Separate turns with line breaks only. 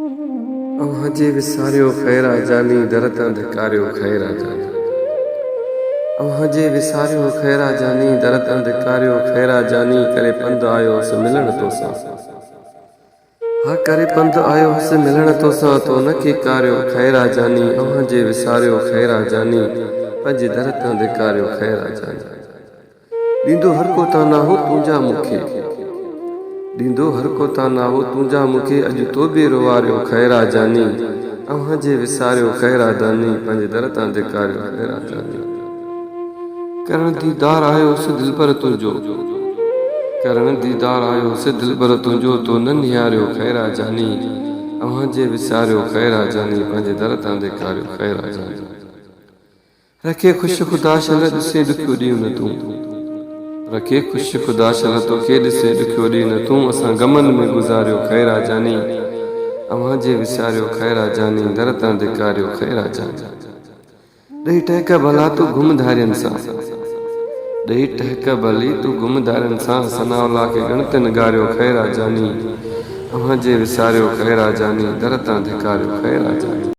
अव्हांजे विसारियो ख़ैरा जानी दर तां धिकारियो ख़ैरा जानी। अव्हांजे विसारियो ख़ैरा जानी दर तां धिकारियो ख़ैरा जानी। करे पंध आयो हुअसि मिलण तोसां, हा करे पंध आयो हुअसि मिलण तोसां, तो न के कारियो ख़ैरा जानी। अव्हांजे विसारियो ख़ैरा जानी पंहिंजे दर तां धिकारियो ख़ैरा जानी। ॾींदो हर को ताना हो तुंहिंजा मूंखे, ॾींदो हर को ताना हो तुंहिंजा मूंखे। अॼु तो बि रोवारियो ख़ैरा जानी। अव्हांजे विसारियो ख़ैरा जानी पंहिंजे दर तां धिकारियो ख़ैरा जानी। करण दीदार आयोसि दिलबर तुंहिंजो, करण दीदार आयोसि दिलबर तुंहिंजो, तो न निहारियो ख़ैरा जानी। अव्हांजे विसारियो ख़ैरा जानी पंहिंजे दर तां धिकारियो ख़ैरा जानी। रखे ख़ुशि ख़ुदा शल ॾिसे ॾुखियो ॾींहुं न तूं, रखे ख़ुशि ख़ुदा शल तोखे ॾिसे ॾुखियो ॾींहुं न तूं। असां गमनि में गुज़ारियो ख़ैरा जानी। अव्हांजे विसारियो ख़ैरा जानी दर तां धिकारियो ख़ैरा जानी। ॾेई टहिक भला तूं गुम धारियनि सां, ॾेई टहिक भली तूं गुम धारियनि सां। सनाउला खे गणित निगारियो ख़ैरा जानी। अव्हांजे विसारियो ख़ैरा जानी दर तां धिकारियो ख़ैरा जानी।